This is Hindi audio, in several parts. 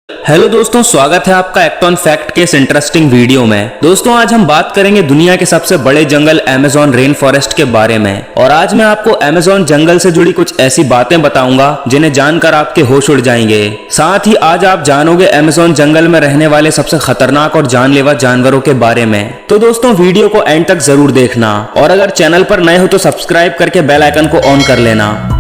हेलो दोस्तों, स्वागत है आपका एक्टॉन फैक्ट के इस इंटरेस्टिंग वीडियो में। दोस्तों आज हम बात करेंगे दुनिया के सबसे बड़े जंगल अमेज़न रेन फॉरेस्ट के बारे में। और आज मैं आपको अमेज़न जंगल से जुड़ी कुछ ऐसी बातें बताऊंगा जिन्हें जानकर आपके होश उड़ जाएंगे। साथ ही आज आप जानोगे अमेज़न जंगल में रहने वाले सबसे खतरनाक और जानलेवा जानवरों के बारे में। तो दोस्तों वीडियो को एंड तक जरूर देखना और अगर चैनल पर नए हो तो सब्सक्राइब करके बेल आइकन को ऑन कर लेना।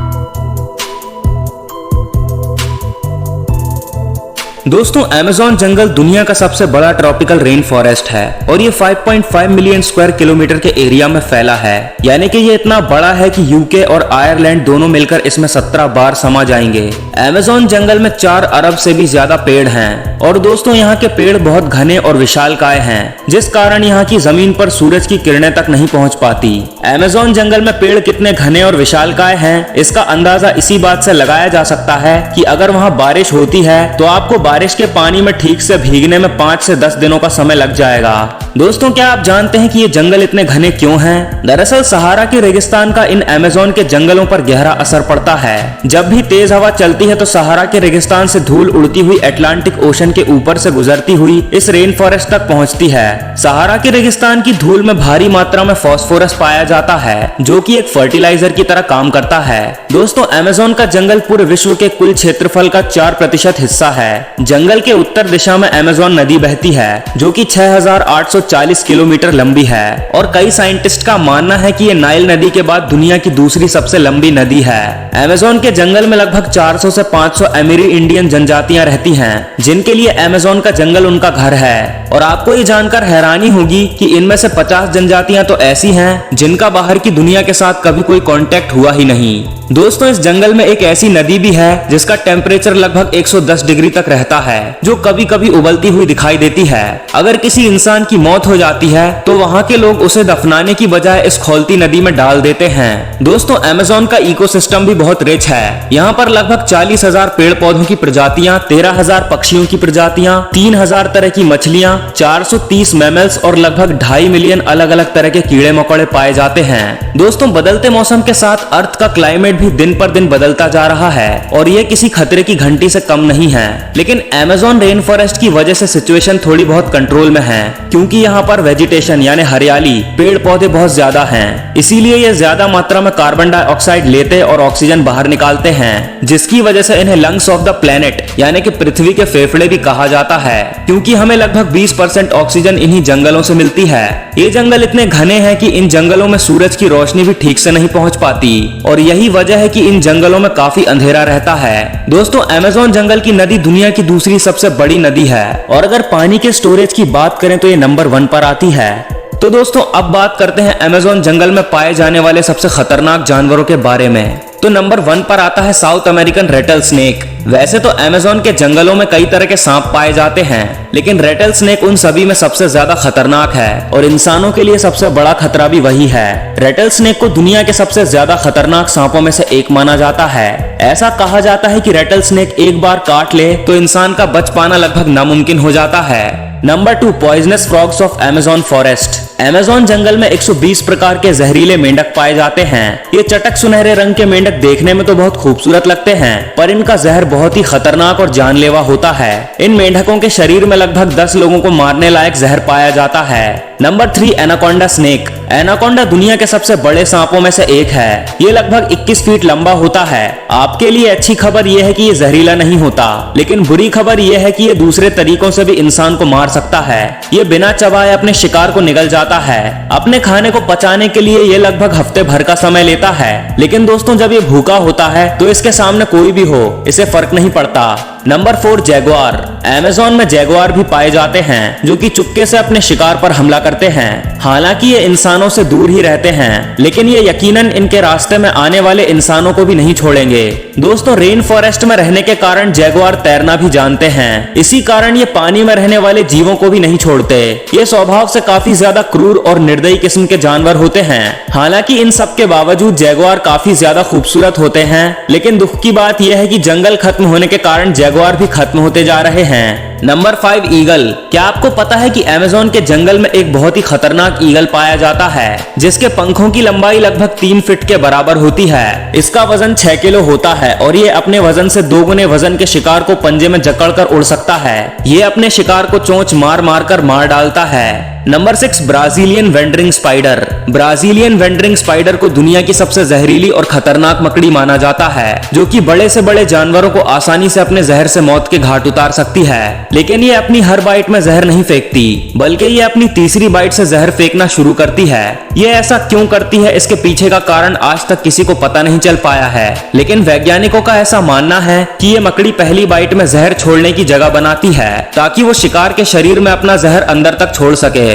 दोस्तों अमेज़न जंगल दुनिया का सबसे बड़ा ट्रॉपिकल रेन फॉरेस्ट है और ये 5.5 मिलियन स्क्वायर किलोमीटर के एरिया में फैला है। यानी कि ये इतना बड़ा है कि यूके और आयरलैंड दोनों मिलकर इसमें 17 बार समा जाएंगे। अमेज़न जंगल में 4 अरब से भी ज्यादा पेड़ हैं और दोस्तों यहाँ के पेड़ बहुत घने और विशालकाय हैं, जिस कारण यहाँ की जमीन पर सूरज की किरणें तक नहीं पहुँच पाती। अमेज़न जंगल में पेड़ कितने घने और विशालकाय हैं, इसका अंदाजा इसी बात से लगाया जा सकता है कि अगर वहाँ बारिश होती है तो आपको बारिश के पानी में ठीक से भीगने में 5 से 10 दिनों का समय लग जाएगा। दोस्तों क्या आप जानते हैं कि ये जंगल इतने घने क्यों हैं? दरअसल सहारा के रेगिस्तान का इन अमेज़न के जंगलों पर गहरा असर पड़ता है। जब भी तेज हवा चलती है तो सहारा के रेगिस्तान से धूल उड़ती हुई अटलांटिक ओशन के ऊपर से गुजरती हुई इस रेन फॉरेस्ट तक पहुंचती है। सहारा के रेगिस्तान की धूल में भारी मात्रा में फास्फोरस पाया जाता है, जो कि एक फर्टिलाइजर की तरह काम करता है। दोस्तों अमेज़न का जंगल पूरे विश्व के कुल क्षेत्रफल का 4% हिस्सा है। जंगल के उत्तर दिशा में अमेज़न नदी बहती है, जो कि 6,840 किलोमीटर लंबी है और कई साइंटिस्ट का मानना है कि ये नाइल नदी के बाद दुनिया की दूसरी सबसे लंबी नदी है। अमेज़न के जंगल में लगभग 400 से 500 अमीरी इंडियन जनजातियां रहती हैं, जिनके लिए अमेज़न का जंगल उनका घर है। और आपको ये जानकर हैरानी होगी कि इनमें से 50 जनजातियां तो ऐसी हैं जिनका बाहर की दुनिया के साथ कभी कोई कांटेक्ट हुआ ही नहीं। दोस्तों इस जंगल में एक ऐसी नदी भी है जिसका टेम्परेचर लगभग 110 डिग्री तक रहता है, जो कभी कभी उबलती हुई दिखाई देती है। अगर किसी इंसान की मौत हो जाती है तो वहाँ के लोग उसे दफनाने की बजाय इस खौलती नदी में डाल देते हैं। दोस्तों अमेज़न का इकोसिस्टम भी बहुत रिच है। यहाँ पर लगभग 40,000 पेड़ पौधों की प्रजातियां, 13,000 पक्षियों की प्रजातियां, 3,000 तरह की मछलियां, 430 मैमल्स और लगभग 2.5 मिलियन अलग अलग तरह के कीड़े मकोड़े पाए जाते हैं। दोस्तों बदलते मौसम के साथ अर्थ का क्लाइमेट भी दिन पर दिन बदलता जा रहा है और ये किसी खतरे की घंटी से कम नहीं है। लेकिन अमेज़न रेन फॉरेस्ट की वजह से सिचुएशन थोड़ी बहुत कंट्रोल में है, क्योंकि यहाँ पर वेजिटेशन यानी हरियाली, पेड़ पौधे बहुत ज्यादा हैं। इसीलिए ये ज्यादा मात्रा में कार्बन डाइऑक्साइड लेते और ऑक्सीजन बाहर निकालते हैं, जिसकी वजह से इन्हें लंग्स ऑफ द प्लेनेट यानी कि पृथ्वी के फेफड़े भी कहा जाता है, क्योंकि हमें लगभग 20% ऑक्सीजन इन्हीं जंगलों से मिलती है। ये जंगल इतने घने हैं कि इन जंगलों में सूरज की रोशनी भी ठीक से नहीं पहुंच पाती और यही वजह है कि इन जंगलों में काफी अंधेरा रहता है। दोस्तों अमेज़न जंगल की नदी दुनिया की दूसरी सबसे बड़ी नदी है और अगर पानी के स्टोरेज की बात करें तो ये नंबर 1 पर आती है। तो दोस्तों अब बात करते हैं अमेज़न जंगल में पाए जाने वाले सबसे खतरनाक जानवरों के बारे में। तो नंबर 1 पर आता है साउथ अमेरिकन रेटल स्नेक। वैसे तो अमेज़न के जंगलों में कई तरह के सांप पाए जाते हैं, लेकिन रेटल स्नेक उन सभी में सबसे ज्यादा खतरनाक है और इंसानों के लिए सबसे बड़ा खतरा भी वही है। रेटल स्नेक को दुनिया के सबसे ज्यादा खतरनाक सांपों में से एक माना जाता है। ऐसा कहा जाता है कि रेटल स्नेक एक बार काट ले तो इंसान का बच पाना लगभग नामुमकिन हो जाता है। Number 2 poisonous frogs of Amazon forest. Amazon जंगल में 120 प्रकार के जहरीले मेंढक पाए जाते हैं। ये चटक सुनहरे रंग के मेंढक देखने में तो बहुत खूबसूरत लगते हैं, पर इनका जहर बहुत ही खतरनाक और जानलेवा होता है। इन मेंढकों के शरीर में लगभग 10 लोगों को मारने लायक जहर पाया जाता है। Number 3 anaconda snake. एनाकोंडा दुनिया के सबसे बड़े सांपों में से एक है। ये लगभग 21 फीट लंबा होता है। आपके लिए अच्छी खबर यह है कि ये जहरीला नहीं होता, लेकिन बुरी खबर यह है कि ये दूसरे तरीकों से भी इंसान को मार सकता है। ये बिना चबाए अपने शिकार को निगल जाता है। अपने खाने को पचाने के लिए ये लगभग हफ्ते भर का समय लेता है, लेकिन दोस्तों जब ये भूखा होता है तो इसके सामने कोई भी हो, इसे फर्क नहीं पड़ता। Number 4 Jaguar. अमेज़न में जैगुआर भी पाए जाते हैं, जो कि चुपके से अपने शिकार पर हमला करते हैं। हालांकि ये इंसानों से दूर ही रहते हैं, लेकिन ये यकीनन इनके रास्ते में आने वाले इंसानों को भी नहीं छोड़ेंगे। दोस्तों रेन फॉरेस्ट में रहने के कारण जैगुआर तैरना भी जानते हैं। इसी कारण ये पानी में रहने वाले जीवों को भी नहीं छोड़ते। ये स्वभाव से काफी ज्यादा क्रूर और निर्दयी किस्म के जानवर होते हैं। हालांकि इन सब के बावजूद जैगुआर काफी ज्यादा खूबसूरत होते हैं, लेकिन दुख की बात यह है कि जंगल खत्म होने के कारण जैगुआर भी खत्म होते जा रहे हैं। Number 5 eagle. क्या आपको पता है कि अमेज़न के जंगल में एक बहुत ही खतरनाक ईगल पाया जाता है जिसके पंखों की लंबाई लगभग 3 फीट के बराबर होती है। इसका वजन 6 किलो होता है और ये अपने वजन से 2 गुने वजन के शिकार को पंजे में जकड़कर उड़ सकता है। ये अपने शिकार को चोंच मार मार कर मार डालता है। Number 6 Brazilian wandering spider. Brazilian wandering spider को दुनिया की सबसे जहरीली और खतरनाक मकड़ी माना जाता है, जो कि बड़े से बड़े जानवरों को आसानी से अपने जहर से मौत के घाट उतार सकती है। लेकिन ये अपनी हर बाइट में जहर नहीं फेंकती, बल्कि ये अपनी तीसरी बाइट से जहर फेंकना शुरू करती है। ये ऐसा क्यों करती है, इसके पीछे का कारण आज तक किसी को पता नहीं चल पाया है। लेकिन वैज्ञानिकों का ऐसा मानना है कि ये मकड़ी पहली बाइट में जहर छोड़ने की जगह बनाती है ताकि वो शिकार के शरीर में अपना जहर अंदर तक छोड़ सके।